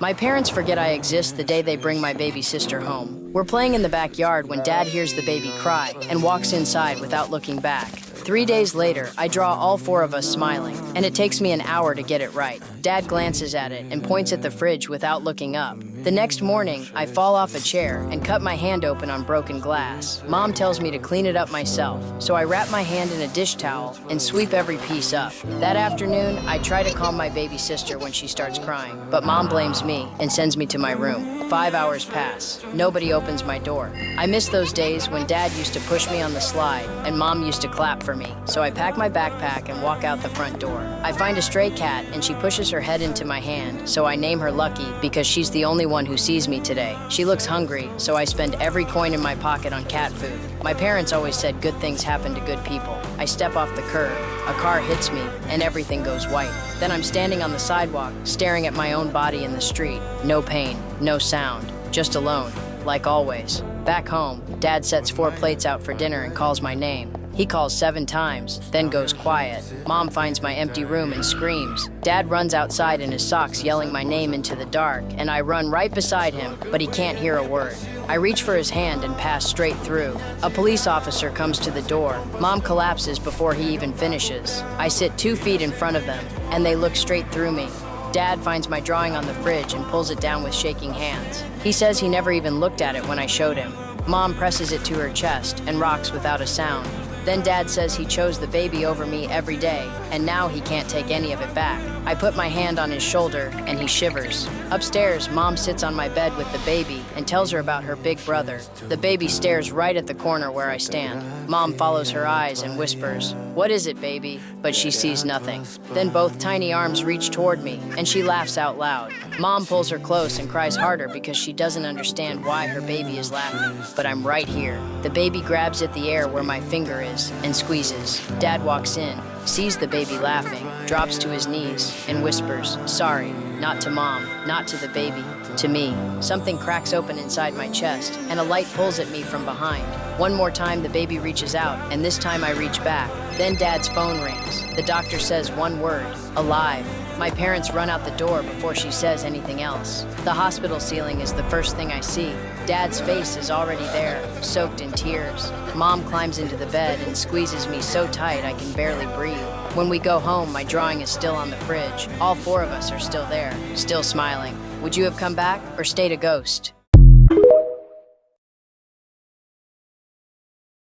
My parents forget I exist the day they bring my baby sister home. We're playing in the backyard when Dad hears the baby cry and walks inside without looking back. 3 days later, I draw all four of us smiling, and it takes me an hour to get it right. Dad glances at it and points at the fridge without looking up. The next morning, I fall off a chair and cut my hand open on broken glass. Mom tells me to clean it up myself, so I wrap my hand in a dish towel and sweep every piece up. That afternoon, I try to calm my baby sister when she starts crying, but Mom blames me and sends me to my room. 5 hours pass. Nobody opens my door. I miss those days when Dad used to push me on the slide and Mom used to clap for me. So I pack my backpack and walk out the front door. I find a stray cat and she pushes her head into my hand, so I name her Lucky because she's the only one who sees me today. She looks hungry, so I spend every coin in my pocket on cat food. My parents always said good things happen to good people. I step off the curb, a car hits me, and everything goes white. Then I'm standing on the sidewalk, staring at my own body in the street. No pain, no sound, just alone, like always. Back home, Dad sets 4 plates out for dinner and calls my name. He calls 7 times, then goes quiet. Mom finds my empty room and screams. Dad runs outside in his socks yelling my name into the dark, and I run right beside him, but he can't hear a word. I reach for his hand and pass straight through. A police officer comes to the door. Mom collapses before he even finishes. I sit 2 feet in front of them, and they look straight through me. Dad finds my drawing on the fridge and pulls it down with shaking hands. He says he never even looked at it when I showed him. Mom presses it to her chest and rocks without a sound. Then Dad says he chose the baby over me every day, and now he can't take any of it back. I put my hand on his shoulder, and he shivers. Upstairs, Mom sits on my bed with the baby and tells her about her big brother. The baby stares right at the corner where I stand. Mom follows her eyes and whispers, "What is it, baby?" But she sees nothing. Then both tiny arms reach toward me, and she laughs out loud. Mom pulls her close and cries harder because she doesn't understand why her baby is laughing. But I'm right here. The baby grabs at the air where my finger is and squeezes. Dad walks in, sees the baby laughing, drops to his knees, and whispers, "Sorry, not to Mom, not to the baby, to me." Something cracks open inside my chest, and a light pulls at me from behind. One more time, the baby reaches out, and this time I reach back. Then Dad's phone rings. The doctor says one word, "Alive." My parents run out the door before she says anything else. The hospital ceiling is the first thing I see. Dad's face is already there, soaked in tears. Mom climbs into the bed and squeezes me so tight I can barely breathe. When we go home, my drawing is still on the fridge. All 4 of us are still there, still smiling. Would you have come back or stayed a ghost?